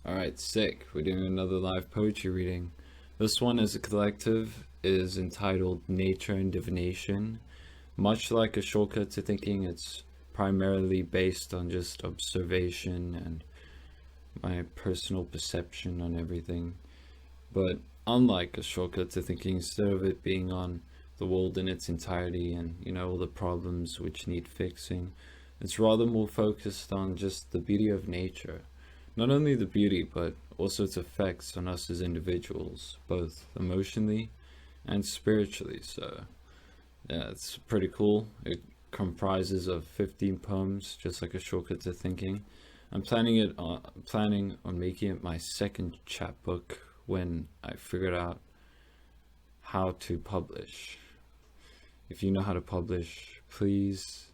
Alright, sick. We're doing another live poetry reading. This one as a collective is entitled Nature and Divination. Much like A Shortcut to Thinking, it's primarily based on just observation and my personal perception on everything. But unlike A Shortcut to Thinking, instead of it being on the world in its entirety and, all the problems which need fixing, it's rather more focused on just the beauty of nature. Not only the beauty, but also its effects on us as individuals, both emotionally and spiritually. So, yeah, it's pretty cool. It comprises of 15 poems, just like A Shortcut to Thinking. I'm planning on making it my second chapbook when I figured out how to publish. If you know how to publish, please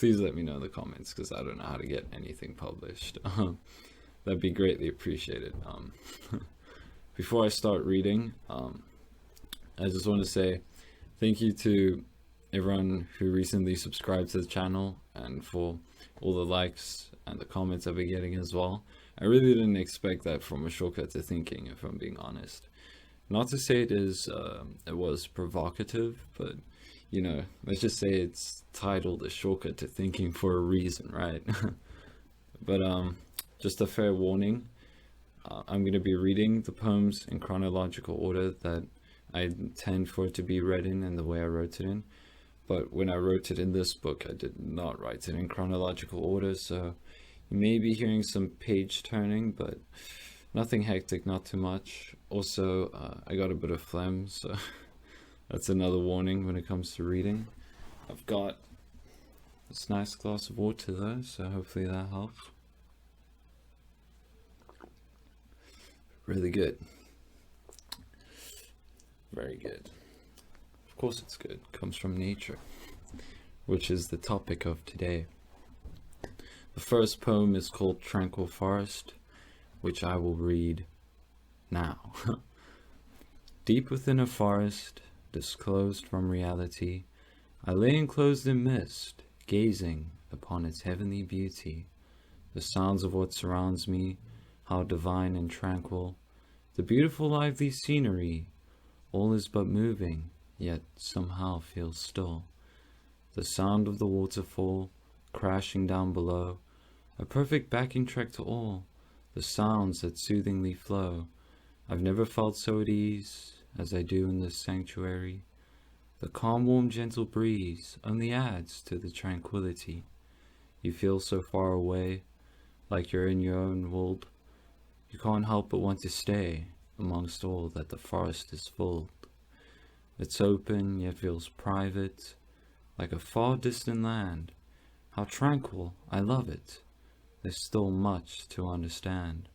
let me know in the comments, because I don't know how to get anything published. That'd be greatly appreciated. Before I start reading, I just want to say thank you to everyone who recently subscribed to the channel and for all the likes and the comments I've been getting as well. I really didn't expect that from A Shortcut to Thinking, if I'm being honest. Not to say it was provocative, but let's just say it's titled A Shortcut to Thinking for a reason, right? But just a fair warning, I'm going to be reading the poems in chronological order that I intend for it to be read in and the way I wrote it in. But when I wrote it in this book, I did not write it in chronological order, so you may be hearing some page turning, but nothing hectic, not too much. Also, I got a bit of phlegm, so that's another warning when it comes to reading. I've got this nice glass of water though, so hopefully that helps. Really good. Very good. Of course it's good. It comes from nature, which is the topic of today. The first poem is called Tranquil Forest, which I will read now. Deep within a forest, disclosed from reality, I lay enclosed in mist, gazing upon its heavenly beauty. The sounds of what surrounds me, how divine and tranquil, the beautiful lively scenery, all is but moving, yet somehow feels still. The sound of the waterfall, crashing down below, a perfect backing track to all, the sounds that soothingly flow. I've never felt so at ease as I do in this sanctuary. The calm, warm, gentle breeze only adds to the tranquility. You feel so far away, like you're in your own world. You can't help but want to stay amongst all that the forest is full. It's open, yet feels private, like a far distant land. How tranquil, I love it. There's still much to understand.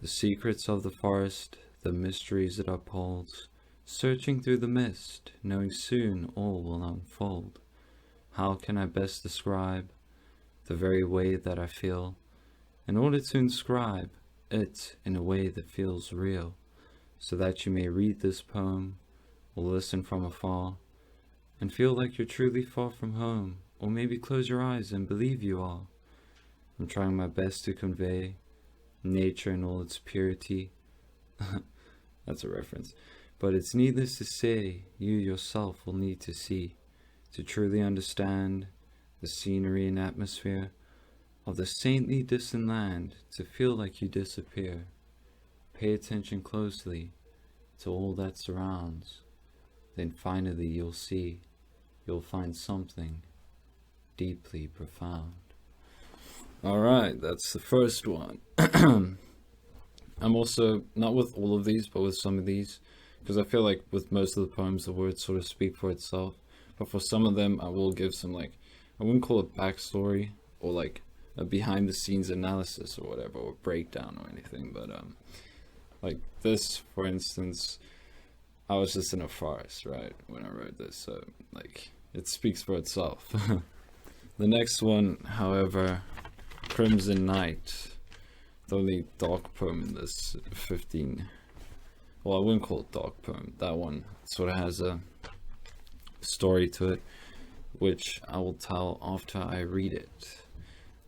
The secrets of the forest, the mysteries it upholds, searching through the mist, knowing soon all will unfold. How can I best describe the very way that I feel, in order to inscribe it in a way that feels real, so that you may read this poem or listen from afar and feel like you're truly far from home, or maybe close your eyes and believe you are. I'm trying my best to convey nature in all its purity. That's a reference. But it's needless to say, you yourself will need to see, to truly understand the scenery and atmosphere of the saintly distant land, to feel like you disappear. Pay attention closely to all that surrounds. Then finally you'll see, you'll find something deeply profound. Alright, that's the first one. I'm also, not with all of these, but with some of these, because I feel like with most of the poems the words sort of speak for itself, but for some of them I will give some, I wouldn't call it backstory or a behind the scenes analysis or whatever, or breakdown or anything, but like this, for instance, I was just in a forest, right, when I wrote this, so it speaks for itself. The next one, however, Crimson Night, the only dark poem in this 15, well, I wouldn't call it dark poem, that one sort of has a story to it, which I will tell after I read it.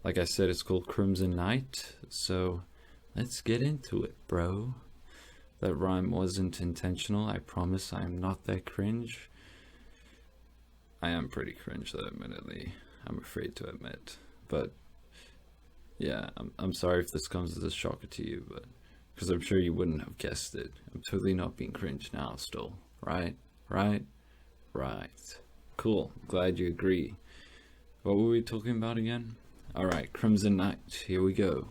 Like I said, it's called Crimson Night, so let's get into it, bro. That rhyme wasn't intentional, I promise I am not that cringe. I am pretty cringe though, admittedly. I'm afraid to admit. But yeah, I'm sorry if this comes as a shocker to you, but because I'm sure you wouldn't have guessed it. I'm totally not being cringe now still, right? Right? Right. Cool. Glad you agree. What were we talking about again? Alright, Crimson Night. Here we go.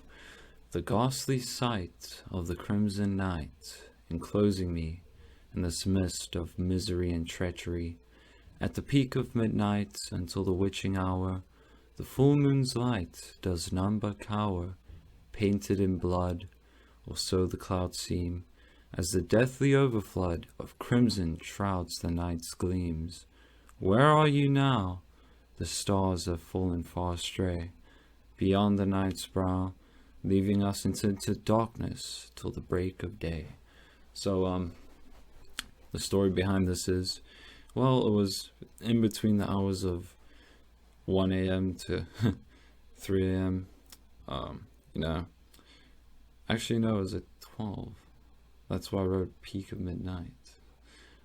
The ghastly sight of the crimson night enclosing me in this mist of misery and treachery. At the peak of midnight until the witching hour, the full moon's light does none but cower, painted in blood, or so the clouds seem, as the deathly overflood of crimson shrouds the night's gleams. Where are you now? The stars have fallen far astray, beyond the night's brow, leaving us into darkness till the break of day. So, the story behind this is, well, it was in between the hours of 1 a.m. to 3 a.m. Actually, no, it was at 12. That's why I wrote peak of midnight.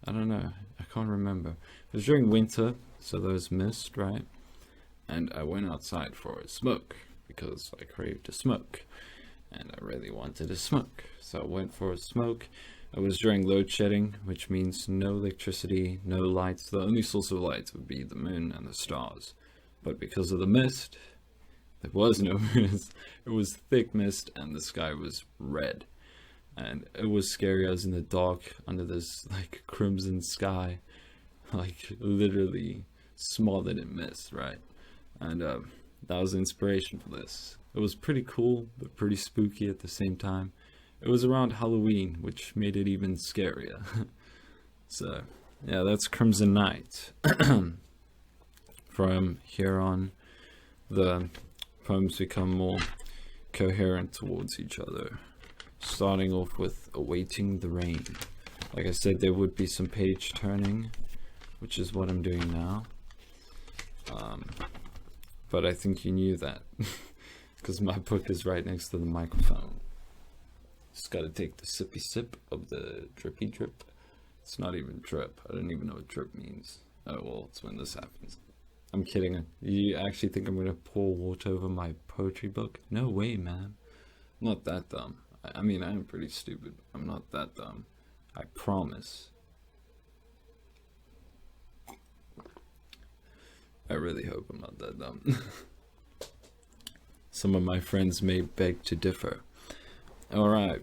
I don't know. I can't remember. It was during winter, so there was mist, right? And I went outside for a smoke because I craved a smoke. And I really wanted a smoke. So I went for a smoke. It was during load shedding, which means no electricity, no lights. The only source of light would be the moon and the stars. But because of the mist, there was no mist. It was thick mist and the sky was red. And it was scary. I was in the dark under this like crimson sky, like literally smothered in mist, right? And that was the inspiration for this. It was pretty cool, but pretty spooky at the same time. It was around Halloween, which made it even scarier. So, yeah, that's Crimson Night. From here on, the poems become more coherent towards each other. Starting off with Awaiting the Rain. Like I said, there would be some page turning, which is what I'm doing now. But I think you knew that, because my book is right next to the microphone. Just gotta take the sippy sip of the drippy drip. It's not even drip. I don't even know what drip means. Oh well, it's when this happens. I'm kidding. You actually think I'm gonna pour water over my poetry book? No way, man. I'm not that dumb. I mean, I am pretty stupid. I'm not that dumb. I promise. I really hope I'm not that dumb. Some of my friends may beg to differ. Alright.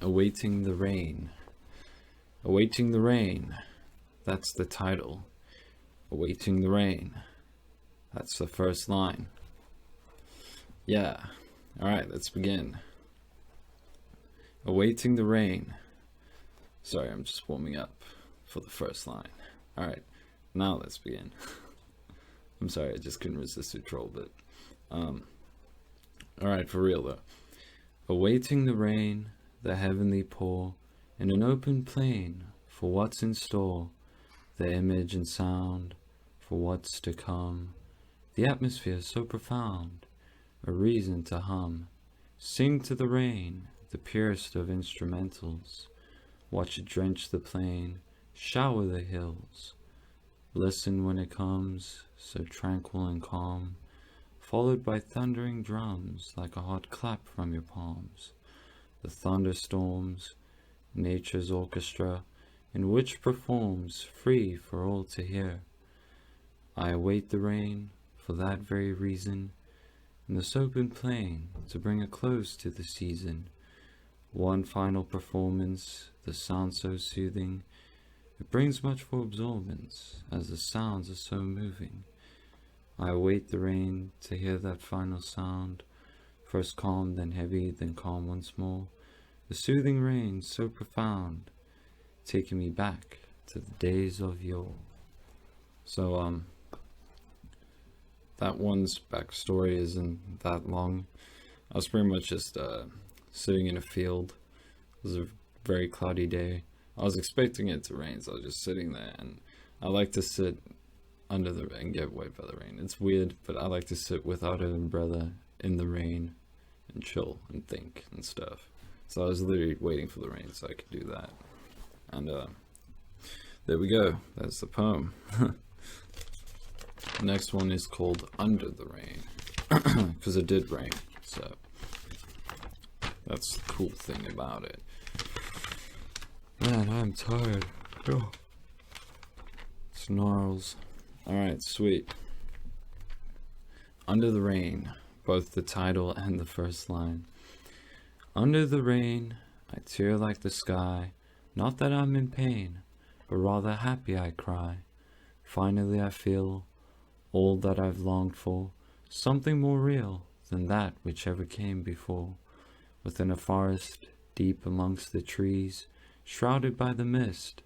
Awaiting the Rain. Awaiting the Rain. That's the title. Awaiting the Rain. That's the first line. Yeah. Alright, let's begin. Awaiting the Rain. Sorry, I'm just warming up for the first line. Alright, now let's begin. I'm sorry, I just couldn't resist the troll, but alright, for real though. Awaiting the rain, the heavenly pour, in an open plain, for what's in store, the image and sound, for what's to come, the atmosphere so profound, a reason to hum, sing to the rain, the purest of instrumentals, watch it drench the plain, shower the hills, listen when it comes, so tranquil and calm, followed by thundering drums like a hot clap from your palms, the thunderstorms, nature's orchestra, in which performs free for all to hear. I await the rain, for that very reason, in this open plain, to bring a close to the season. One final performance, the sound so soothing, it brings much for absorbance, as the sounds are so moving. I await the rain to hear that final sound, first calm, then heavy, then calm once more. The soothing rain so profound, taking me back to the days of yore. So, that one's backstory isn't that long. I was pretty much just sitting in a field. It was a very cloudy day. I was expecting it to rain, so I was just sitting there, and I like to sit under the and get wet by the rain. It's weird, but I like to sit without an umbrella in the rain and chill and think and stuff. So I was literally waiting for the rain so I could do that. And there we go. That's the poem. The next one is called Under the Rain, because it did rain. So that's the cool thing about it. Man, I'm tired. Oh. Snarls. Alright, sweet. Under the rain, both the title and the first line. Under the rain, I tear like the sky. Not that I'm in pain, but rather happy I cry. Finally I feel all that I've longed for, something more real than that which ever came before. Within a forest, deep amongst the trees, shrouded by the mist,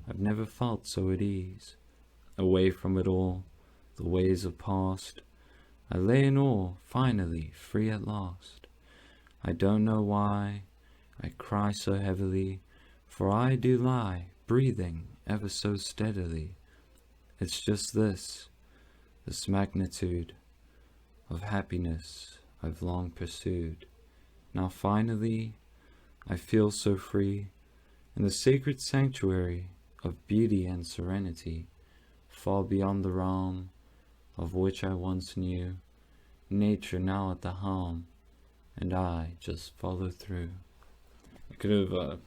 I've never felt so at ease. Away from it all, the ways of past, I lay in awe, finally, free at last. I don't know why I cry so heavily, for I do lie, breathing ever so steadily. It's just this magnitude of happiness I've long pursued. Now finally, I feel so free in the sacred sanctuary of beauty and serenity, far beyond the realm of which I once knew, nature now at the helm, and I just follow through. I could have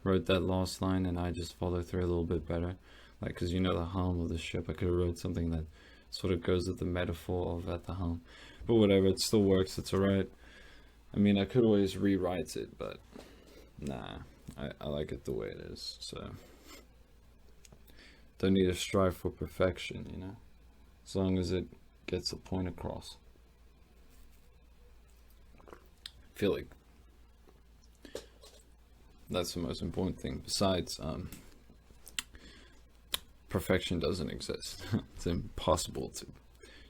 wrote that last line and I just follow through a little bit better, like, because you know the helm of the ship. I could have wrote something that sort of goes with the metaphor of at the helm, but whatever, it still works. It's alright. I mean, I could always rewrite it, but nah, I like it the way it is. So don't need to strive for perfection, you know, as long as it gets the point across. I feel like that's the most important thing. Besides, perfection doesn't exist. It's impossible to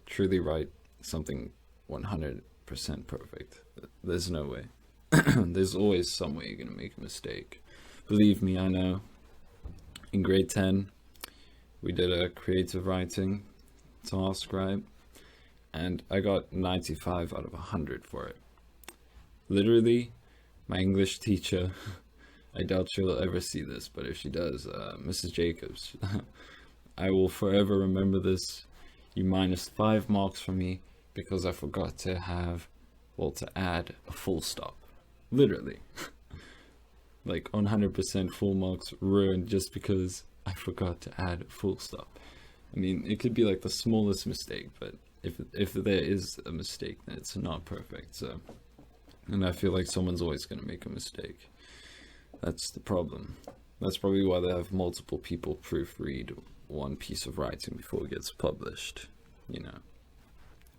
truly write something 100% perfect. There's no way. There's always some way you're gonna make a mistake. Believe me, I know. In grade 10, we did a creative writing task, right? And I got 95 out of 100 for it. Literally, my English teacher, I doubt she'll ever see this, but if she does, Mrs. Jacobs, I will forever remember this. You minus 5 marks from me because I forgot to add a full stop. Literally. Like 100% full marks ruined just because I forgot to add a full stop. I mean, it could be like the smallest mistake, but if there is a mistake, then it's not perfect. So, and I feel like someone's always going to make a mistake. That's the problem. That's probably why they have multiple people proofread one piece of writing before it gets published, you know,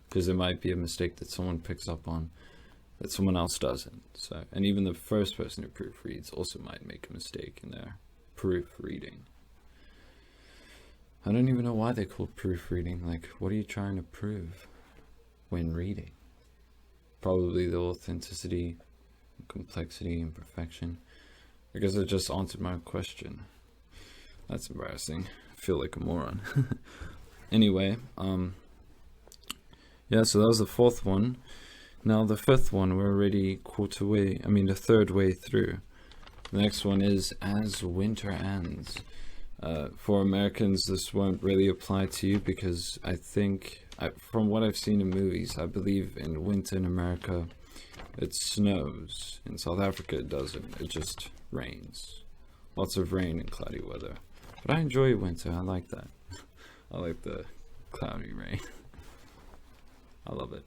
because there might be a mistake that someone picks up on that someone else doesn't. So, and even the first person who proofreads also might make a mistake in their proofreading. I don't even know why they call proofreading. Like, what are you trying to prove when reading? Probably the authenticity, complexity, and perfection. I guess I just answered my question. That's embarrassing. I feel like a moron. Anyway, yeah, so that was the fourth one. Now the fifth one, we're already the third way through. The next one is As Winter Ends. For Americans, this won't really apply to you because I think, from what I've seen in movies, I believe in winter in America, it snows. In South Africa, it doesn't. It just rains. Lots of rain and cloudy weather. But I enjoy winter. I like that. I like the cloudy rain. I love it.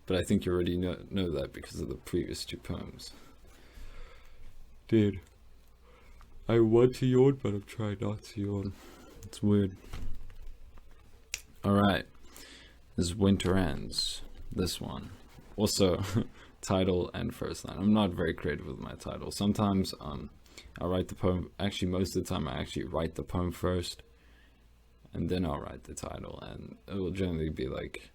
But I think you already know that because of the previous two poems. Dude, I want to yawn, but I'm trying not to yawn. It's weird. Alright. As Winter Ends. This one. Also, title and first line. I'm not very creative with my title. Sometimes I write the poem. Actually, most of the time I actually write the poem first, and then I'll write the title. And it will generally be like,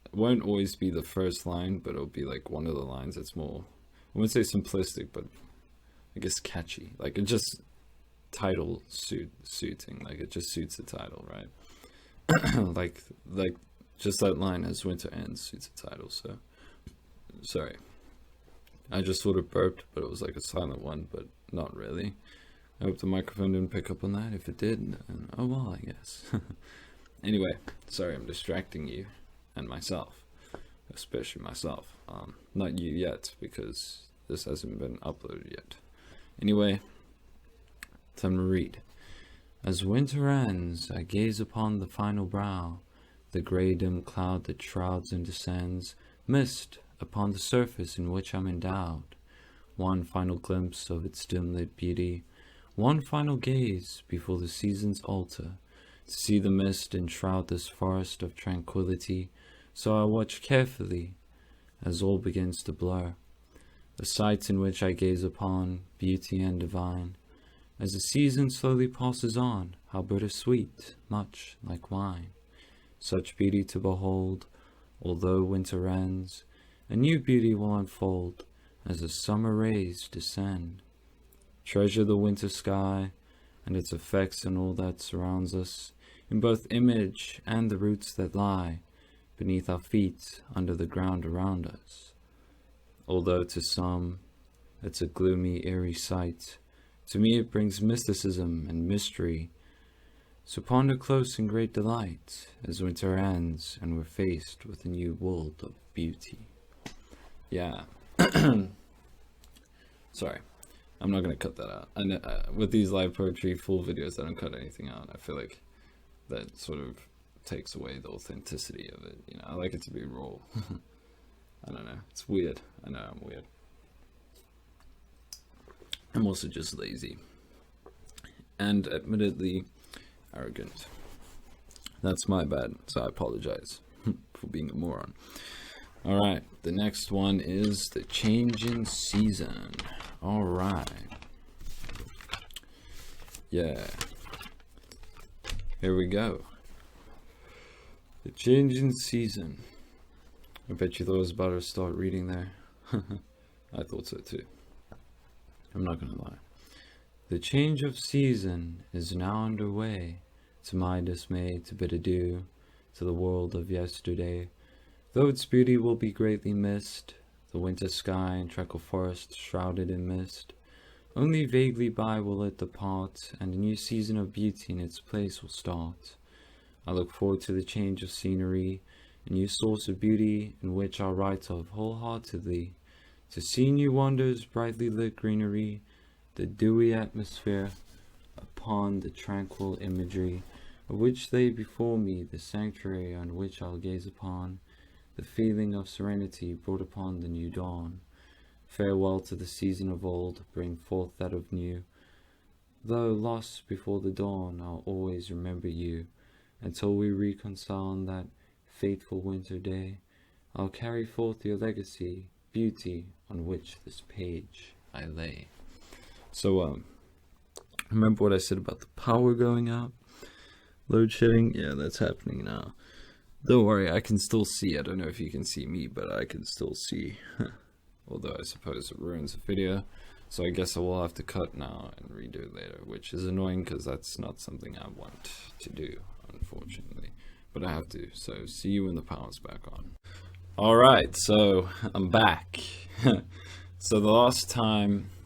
it won't always be the first line, but it'll be like one of the lines that's more, I wouldn't say simplistic, but I guess catchy. Like, it just title suiting, like it just suits the title, right? like just that line, as winter ends, suits the title. So sorry, I just sort of burped, but it was like a silent one, but not really. I hope the microphone didn't pick up on that. If it did, then oh well, I guess. Anyway, sorry, I'm distracting you and myself, especially myself. Not you yet, because this hasn't been uploaded yet. Anyway, time to read. As winter ends, I gaze upon the final brow, the grey dim cloud that shrouds and descends, mist upon the surface in which I'm endowed. One final glimpse of its dim-lit beauty, one final gaze before the seasons alter, to see the mist enshroud this forest of tranquility, so I watch carefully as all begins to blur. The sights in which I gaze upon, beauty and divine, as the season slowly passes on, how bittersweet, much like wine. Such beauty to behold, although winter ends, a new beauty will unfold as the summer rays descend. Treasure the winter sky and its effects and all that surrounds us, in both image and the roots that lie beneath our feet under the ground around us. Although to some it's a gloomy, eerie sight, to me it brings mysticism and mystery. So ponder close in great delight as winter ends and we're faced with a new world of beauty. Yeah. Sorry, I'm not going to cut that out. And with these live poetry full videos, I don't cut anything out. I feel like that sort of takes away the authenticity of it. You know, I like it to be raw. I don't know. It's weird. I know I'm weird. I'm also just lazy. And admittedly arrogant. That's my bad, so I apologize for being a moron. Alright, the next one is The Change in Season. Alright. Yeah. Here we go. The Change in Season. I bet you thought I was about to start reading there. I thought so too. I'm not gonna lie. The change of season is now underway. To my dismay, to bid adieu to the world of yesterday. Though its beauty will be greatly missed, the winter sky and Tranquil Forest shrouded in mist, only vaguely by will it depart, and a new season of beauty in its place will start. I look forward to the change of scenery, a new source of beauty in which I'll write of wholeheartedly, to see new wonders, brightly lit greenery, the dewy atmosphere upon the tranquil imagery, of which lay before me the sanctuary on which I'll gaze upon, the feeling of serenity brought upon the new dawn. Farewell to the season of old, bring forth that of new. Though lost before the dawn, I'll always remember you, until we reconcile on that fateful winter day. I'll carry forth your legacy, beauty on which this page I lay. So, remember what I said about the power going out? Load shedding? Yeah, that's happening now. Don't worry, I can still see. I don't know if you can see me, but I can still see. Although I suppose it ruins the video. So I guess I will have to cut now and redo it later, which is annoying because that's not something I want to do, unfortunately. But I have to, so see you when the power's back on. Alright, so I'm back. So the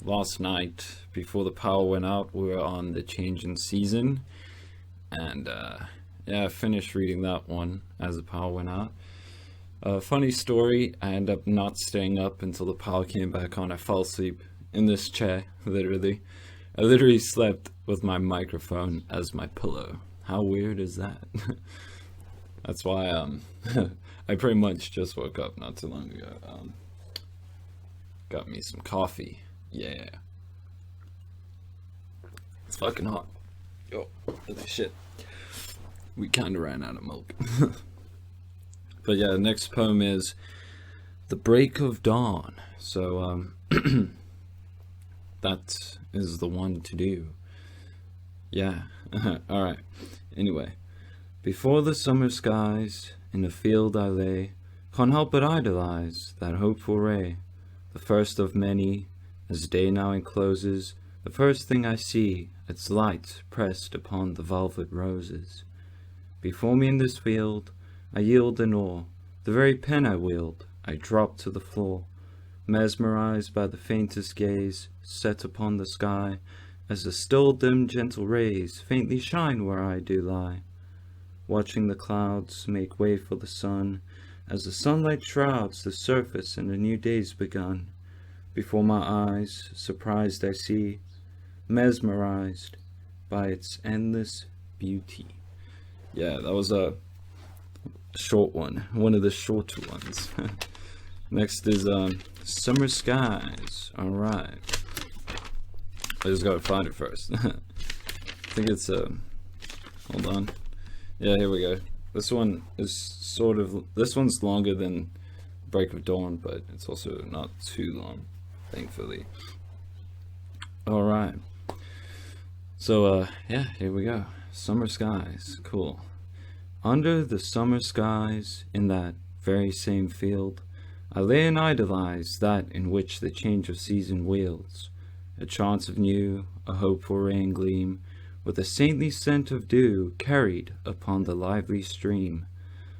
last night, before the power went out, we were on The Change in Season. And yeah, I finished reading that one as the power went out. Funny story, I ended up not staying up until the power came back on. I fell asleep in this chair, literally. I literally slept with my microphone as my pillow. How weird is that? That's why I pretty much just woke up not too long ago. Got me some coffee. Yeah. It's fucking hot. Yo, holy shit. We kinda ran out of milk. But yeah, the next poem is The Break of Dawn. So, that is the one to do. Yeah. Alright. Anyway. Before the summer skies, in the field I lay, can't help but idolize that hopeful ray, the first of many, as day now encloses The first thing I see, its light pressed upon the velvet roses. Before me in this field, I yield in awe. The very pen I wield, I drop to the floor, mesmerized by the faintest gaze set upon the sky, as the still dim gentle rays faintly shine where I do lie, watching the clouds make way for the sun, as the sunlight shrouds the surface and a new day's begun. Before my eyes, surprised I see, mesmerized by its endless beauty. Yeah, that was a short one of the shorter ones. Next is Summer Skies. Alright. I just gotta find it first. I think it's hold on. Yeah, here we go. This one is this one's longer than Break of Dawn, but it's also not too long, thankfully. Alright. So yeah, here we go. Summer Skies. Cool. Under the summer skies, in that very same field, I lay and idolize that in which the change of season wields a chance of new, a hopeful rain gleam, with a saintly scent of dew carried upon the lively stream.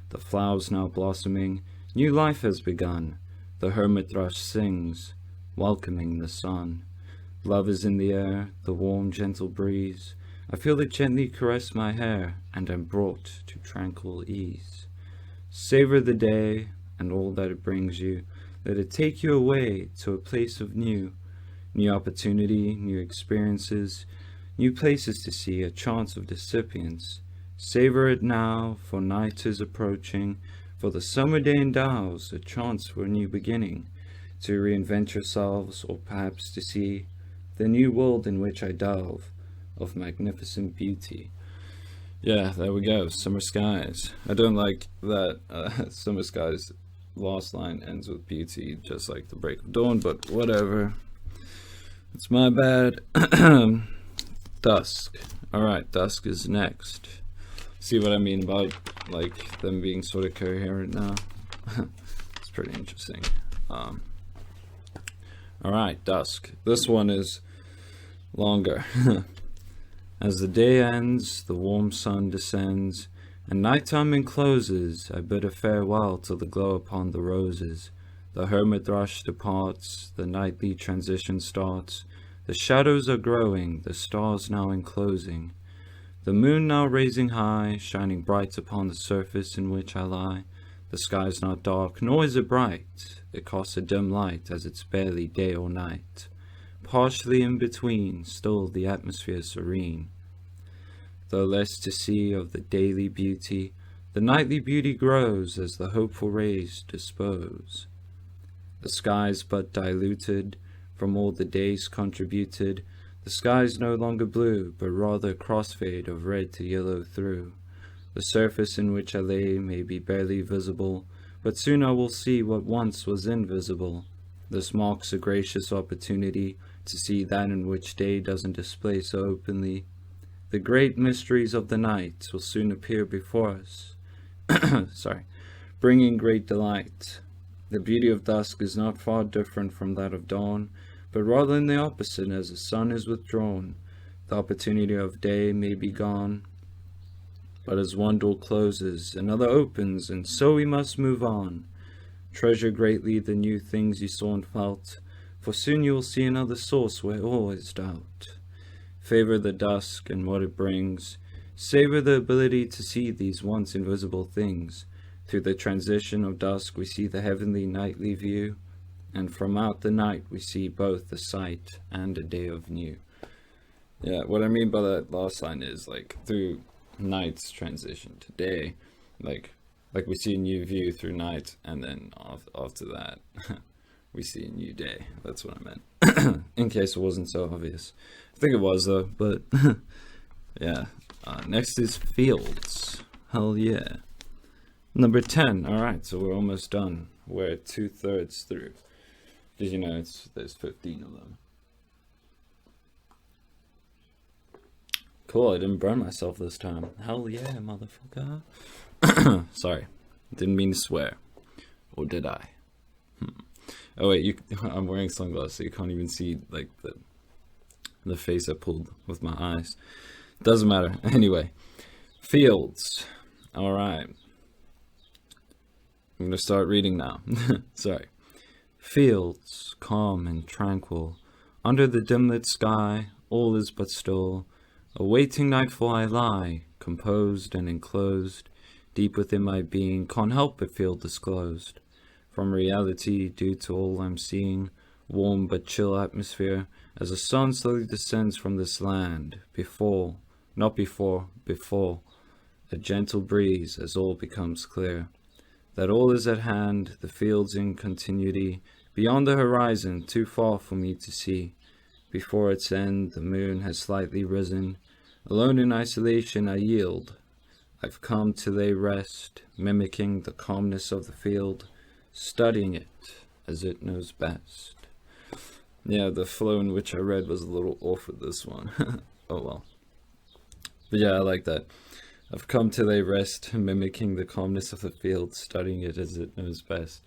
The flowers now blossoming, new life has begun. The hermit thrush sings, welcoming the sun. Love is in the air, the warm, gentle breeze. I feel it gently caress my hair, and am brought to tranquil ease. Savor the day, and all that it brings you. Let it take you away to a place of new opportunity, new experiences, new places to see, a chance of dissipience. Savor it now, for night is approaching, for the summer day endows a chance for a new beginning, to reinvent yourselves, or perhaps to see the new world in which I delve, of magnificent beauty. Yeah, there we go. Summer Skies. I don't like that Summer Skies last line ends with beauty, just like the Break of Dawn, but whatever. It's my bad. Dusk. Alright, Dusk is next. See what I mean about like them being sort of coherent now? It's pretty interesting. Alright, Dusk. This one is longer. As the day ends, the warm sun descends, and nighttime encloses, I bid a farewell to the glow upon the roses. The hermit thrush departs, the nightly transition starts, the shadows are growing, the stars now enclosing, the moon now raising high, shining bright upon the surface in which I lie. The sky's not dark, nor is it bright, it casts a dim light as it's barely day or night. Partially in between, still the atmosphere serene. Though less to see of the daily beauty, the nightly beauty grows as the hopeful rays dispose. The sky's but diluted from all the days contributed. The sky's no longer blue, but rather a crossfade of red to yellow through. The surface in which I lay may be barely visible, but soon I will see what once was invisible. This marks a gracious opportunity to see that in which day doesn't display so openly. The great mysteries of the night will soon appear before us, bringing great delight. The beauty of dusk is not far different from that of dawn, but rather in the opposite. As the sun is withdrawn, the opportunity of day may be gone. But as one door closes, another opens, and so we must move on. Treasure greatly the new things you saw and felt, for soon you will see another source where all is doubt. Favor the dusk and what it brings. Savor the ability to see these once invisible things. Through the transition of dusk we see the heavenly nightly view, and from out the night we see both the sight and a day of new. Yeah, what I mean by that last line is like through night's transition to day, like we see a new view through night, and then after that we see a new day. That's what I meant. In case it wasn't so obvious. I think it was though, but yeah. Next is Fields. Hell yeah. Number 10. Alright, so we're almost done. We're 2/3 through. Because you know, there's 15 of them. Cool, I didn't burn myself this time. Hell yeah, motherfucker. Sorry, didn't mean to swear. Or did I? Oh wait, I'm wearing sunglasses, so you can't even see like and the face I pulled with my eyes. Doesn't matter. Anyway, fields. All right. I'm going to start reading now. Sorry. Fields, calm and tranquil, under the dim-lit sky, all is but still. Awaiting nightfall I lie, composed and enclosed. Deep within my being, can't help but feel disclosed. From reality, due to all I'm seeing, warm but chill atmosphere, as the sun slowly descends from this land. Before, a gentle breeze as all becomes clear. That all is at hand, the fields in continuity, beyond the horizon, too far for me to see. Before its end, the moon has slightly risen. Alone in isolation, I yield. I've come to lay rest, mimicking the calmness of the field, studying it as it knows best. Yeah, the flow in which I read was a little off with this one. Oh well. But yeah, I like that. I've come to lay rest, mimicking the calmness of the field, studying it as it knows best.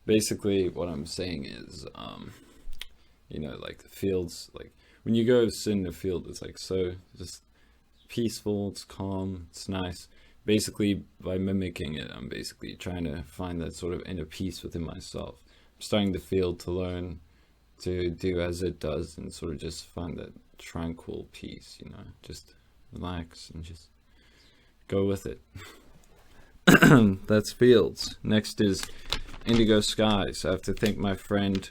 Basically, what I'm saying is, like the fields, like when you go sit in a field, it's like so just peaceful, it's calm, it's nice. Basically, by mimicking it, I'm basically trying to find that sort of inner peace within myself. I'm studying the field to learn to do as it does and sort of just find that tranquil peace, just relax and just go with it. That's fields. Next is Indigo Skies. I have to thank my friend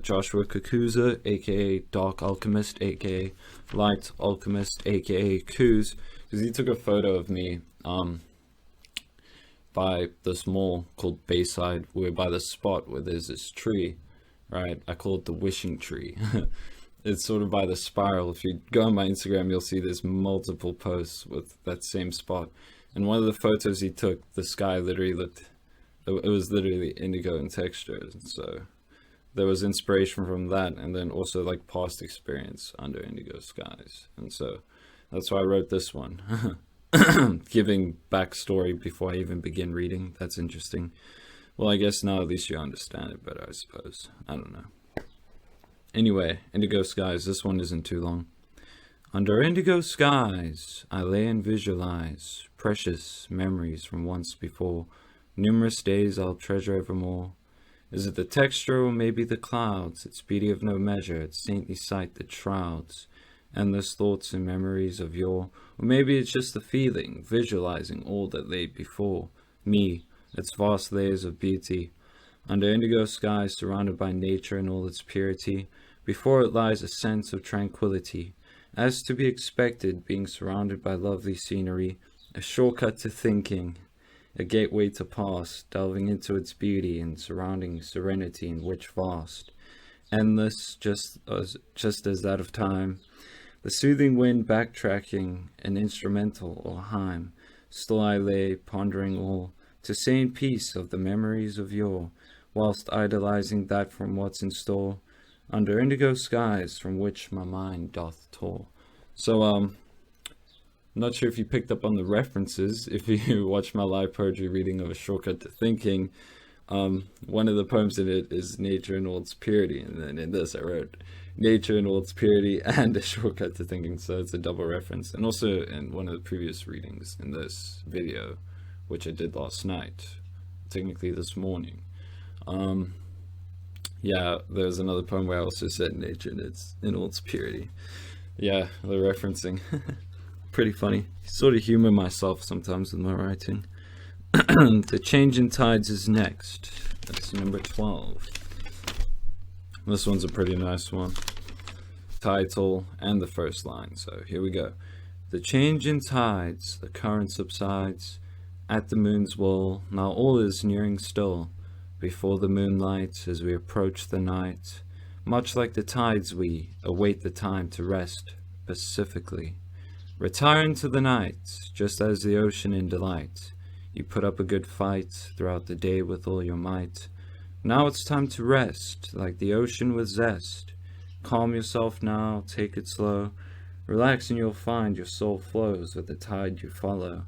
Joshua Kakuza, aka Dark Alchemist, aka Light Alchemist, aka Kuz, because he took a photo of me by this mall called Bayside. We're by the spot where there's this tree, right? I call it the wishing tree. It's sort of by the spiral. If you go on my Instagram, you'll see there's multiple posts with that same spot. And one of the photos he took, the sky literally looked, it was literally indigo in texture. So there was inspiration from that, and then also like past experience under Indigo Skies. And so that's why I wrote this one. Giving backstory before I even begin reading. That's interesting. Well, I guess now at least you understand it better, I suppose. I don't know. Anyway, Indigo Skies, this one isn't too long. Under indigo skies, I lay and visualize precious memories from once before. Numerous days I'll treasure evermore. Is it the texture or maybe the clouds? Its beauty of no measure, its saintly sight that shrouds endless thoughts and memories of yore. Or maybe it's just the feeling, visualizing all that lay before me, its vast layers of beauty. Under indigo skies, surrounded by nature in all its purity, before it lies a sense of tranquility. As to be expected, being surrounded by lovely scenery, a shortcut to thinking, a gateway to past, delving into its beauty and surrounding serenity in which vast, endless, just as that of time. The soothing wind backtracking, an instrumental or hymn, still I lay, pondering all, to say in peace of the memories of yore, whilst idolizing that from what's in store, under indigo skies from which my mind doth tour. So, I'm not sure if you picked up on the references, if you watched my live poetry reading of A Shortcut to Thinking. One of the poems in it is Nature in all its purity, and then in this I wrote Nature in all its purity and A Shortcut to Thinking, so it's a double reference. And also in one of the previous readings in this video, which I did last night, technically this morning, yeah, there's another poem where I also said nature in all its purity. Yeah, the referencing. Pretty funny. Sort of humor myself sometimes with my writing. The Change in Tides is next. That's number 12. This one's a pretty nice one. Title and the first line, so here we go. The change in tides, the current subsides at the moon's wall, now all is nearing still. Before the moonlight, as we approach the night, much like the tides we await the time to rest pacifically. Retire into the night, just as the ocean in delight. You put up a good fight throughout the day with all your might. Now it's time to rest, like the ocean with zest. Calm yourself now, take it slow. Relax and you'll find your soul flows with the tide you follow.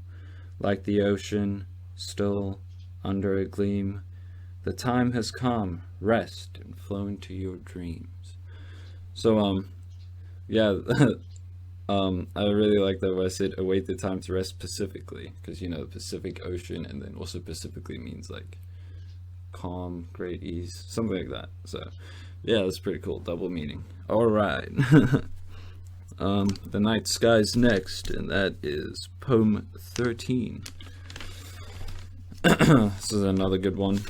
Like the ocean, still, under a gleam. The time has come, rest and flow into your dreams. So, Yeah, I really like that where I said await the time to rest specifically, because you know Pacific Ocean, and then also specifically means like calm, great ease, something like that. So yeah, that's pretty cool. Double meaning. All right. The Night Skies next, and that is poem 13. This is another good one.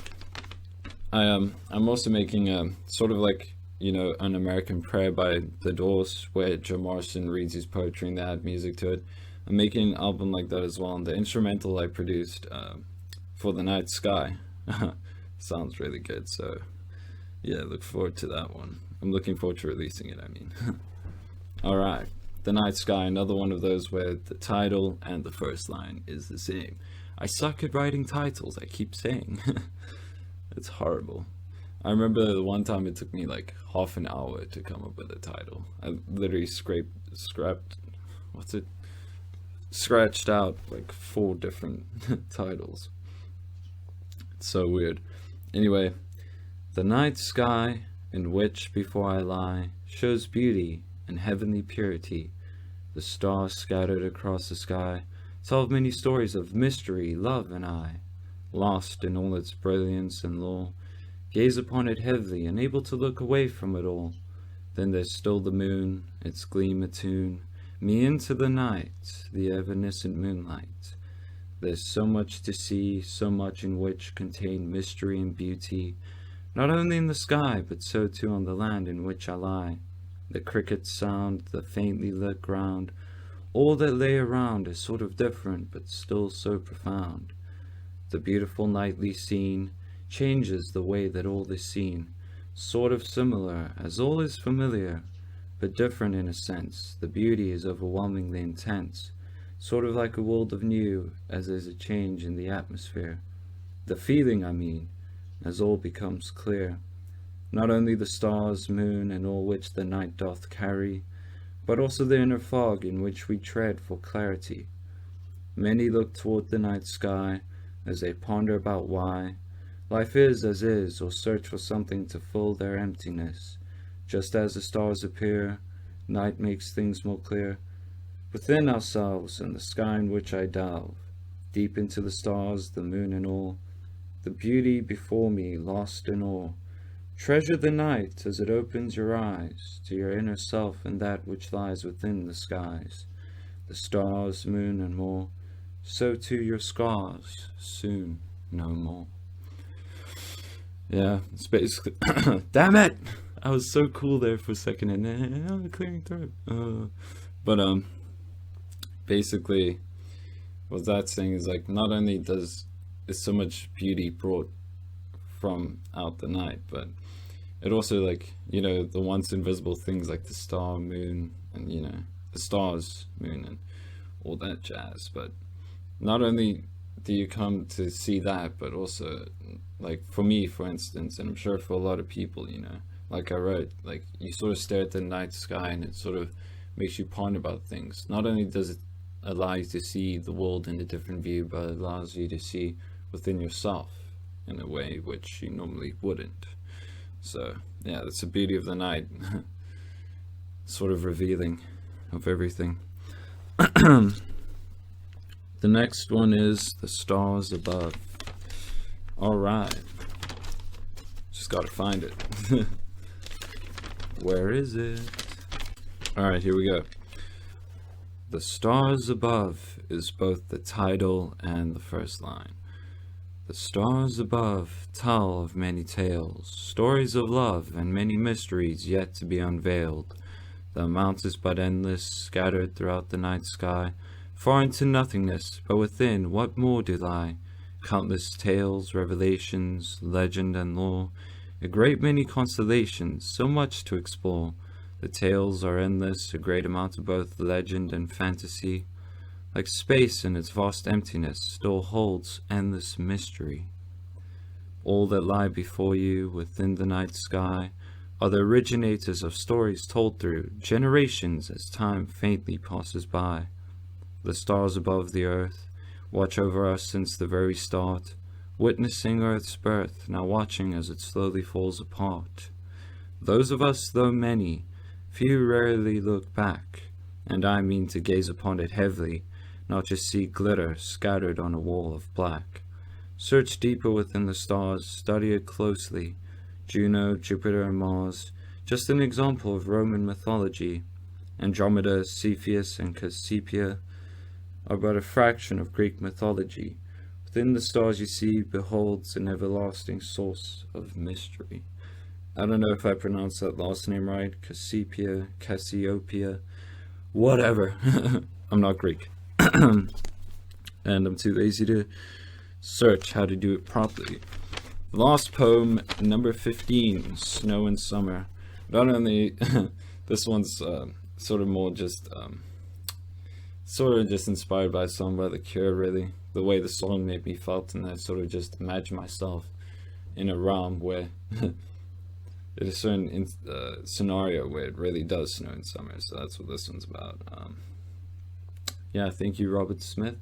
I'm also making a sort of like, you know, An American Prayer by The Doors, where Joe Morrison reads his poetry and they add music to it. I'm making an album like that as well, and the instrumental I produced for The Night Sky sounds really good. So yeah, look forward to that one. I'm looking forward to releasing it, I mean. Alright, The Night Sky, another one of those where the title and the first line is the same. I suck at writing titles, I keep saying. It's horrible. I remember the one time it took me like half an hour to come up with a title. I literally scratched out like 4 different titles. It's so weird. Anyway, the night sky in which before I lie shows beauty and heavenly purity. The stars scattered across the sky tell many stories of mystery, love, and I, lost in all its brilliance and lore, gaze upon it heavily, unable to look away from it all. Then there's still the moon, its gleam attune me into the night, the evanescent moonlight. There's so much to see, so much in which contain mystery and beauty, not only in the sky, but so too on the land in which I lie. The crickets sound, the faintly lit ground, all that lay around is sort of different, but still so profound. The beautiful nightly scene changes the way that all is seen, sort of similar, as all is familiar, but different in a sense. The beauty is overwhelmingly intense, sort of like a world of new, as there's a change in the atmosphere. The feeling, I mean, as all becomes clear. Not only the stars, moon, and all which the night doth carry, but also the inner fog in which we tread for clarity. Many look toward the night sky, as they ponder about why life is as is, or search for something to fill their emptiness. Just as the stars appear, night makes things more clear. Within ourselves and the sky in which I delve, deep into the stars, the moon and all, the beauty before me lost in awe. Treasure the night as it opens your eyes to your inner self and that which lies within the skies, the stars, moon and more. So too your scars, soon no more. Yeah, it's basically damn it! I was so cool there for a second and then clearing throat. But basically what that's saying is like not only is so much beauty brought from out the night, but it also, like, you know, the once invisible things like the star, moon, and, you know, the stars, moon, and all that jazz. But not only do you come to see that, but also, like, for me, for instance, and I'm sure for a lot of people, you know, like I wrote, like, you sort of stare at the night sky and it sort of makes you ponder about things. Not only does it allow you to see the world in a different view, but it allows you to see within yourself in a way which you normally wouldn't. So yeah, that's the beauty of the night. Sort of revealing of everything. The next one is The Stars Above. Alright, just gotta find it. Where is it? Alright, here we go. The stars above is both the title and the first line. The stars above tell of many tales, stories of love, and many mysteries yet to be unveiled. The amount is but endless, scattered throughout the night sky, far into nothingness, but within what more do lie? Countless tales, revelations, legend and lore, a great many constellations, so much to explore. The tales are endless, a great amount of both legend and fantasy. Like space in its vast emptiness still holds endless mystery. All that lie before you within the night sky are the originators of stories told through generations as time faintly passes by. The stars above the earth watch over us since the very start, witnessing Earth's birth, now watching as it slowly falls apart. Those of us, though many, few rarely look back, and I mean to gaze upon it heavily, not just see glitter scattered on a wall of black. Search deeper within the stars, study it closely. Juno, Jupiter, and Mars, just an example of Roman mythology. Andromeda, Cepheus, and Cassiopeia are but a fraction of Greek mythology. Within the stars you see beholds an everlasting source of mystery. I don't know if I pronounced that last name right. Cassiopeia, whatever. I'm not Greek. And I'm too lazy to search how to do it properly. Last poem, number 15, Snow in Summer. Not only, this one's sort of more just, inspired by a song by The Cure, really. The way the song made me felt, and I sort of just imagine myself in a realm where, in a certain scenario where it really does snow in summer, so that's what this one's about. Yeah, thank you, Robert Smith.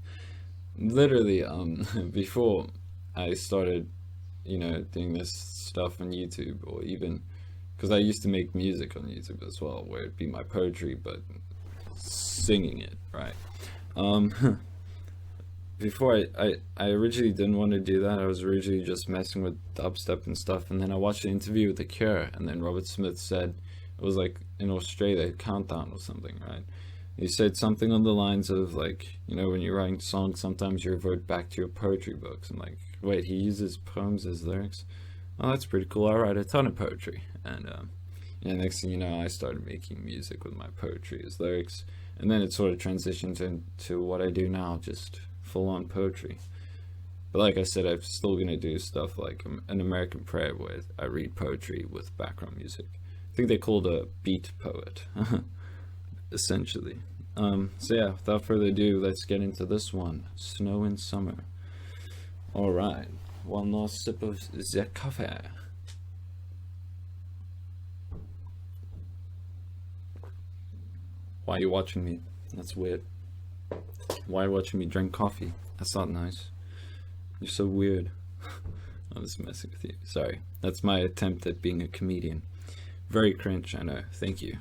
Literally, before I started, doing this stuff on YouTube, or even, because I used to make music on YouTube as well, where it'd be my poetry, but singing it, right? Before I originally didn't want to do that. I was originally just messing with dubstep and stuff, and then I watched an interview with The Cure, and then Robert Smith said, it was like in Australia, Countdown or something, right? He said something on the lines of, like, when you're writing songs, sometimes you revert back to your poetry books. And like, wait, he uses poems as lyrics? Oh, that's pretty cool. I write a ton of poetry. And next thing you know, I started making music with my poetry as lyrics. And then it sort of transitioned into what I do now, just full-on poetry. But like I said, I'm still going to do stuff like an American Prayer, where I read poetry with background music. I think they call it a beat poet, essentially. So yeah, without further ado, let's get into this one, Snow in Summer. Alright, one last sip of the coffee. Why are you watching me? That's weird. Why are you watching me drink coffee? That's not nice. You're so weird. I'm just messing with you. Sorry. That's my attempt at being a comedian. Very cringe, I know. Thank you.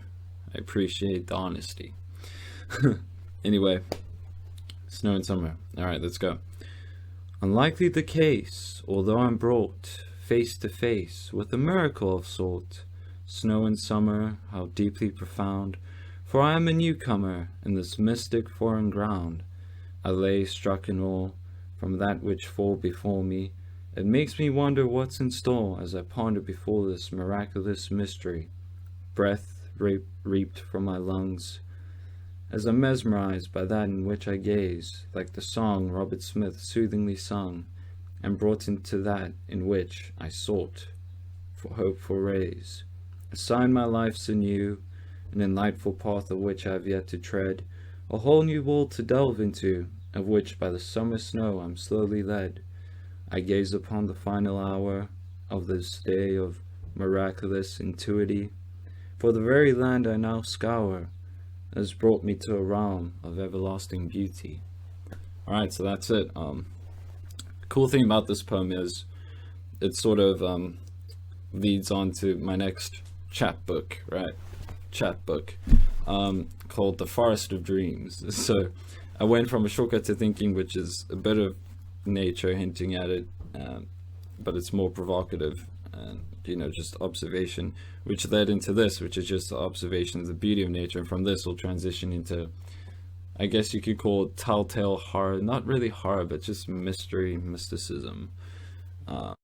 I appreciate the honesty. Anyway, Snow in Summer. Alright, let's go. Unlikely the case, although I'm brought face to face with a miracle of sort. Snow in summer, how deeply profound, for I am a newcomer in this mystic foreign ground. I lay struck in awe from that which fall before me. It makes me wonder what's in store as I ponder before this miraculous mystery. Breath reaped from my lungs, as I'm mesmerized by that in which I gaze, like the song Robert Smith soothingly sung, and brought into that in which I sought for hopeful rays. Assign my life's anew, an enlightful path of which I have yet to tread, a whole new world to delve into, of which by the summer snow I'm slowly led. I gaze upon the final hour of this day of miraculous intuity, for the very land I now scour has brought me to a realm of everlasting beauty. Alright, so that's it. Cool thing about this poem is it sort of leads on to my next chapbook, right? Chapbook, called The Forest of Dreams. So I went from a shortcut to thinking, which is a bit of nature hinting at it, but it's more provocative and just observation, which led into this, which is just the observation of the beauty of nature. And from this will transition into, I guess you could call it telltale horror, not really horror, but just mystery, mysticism.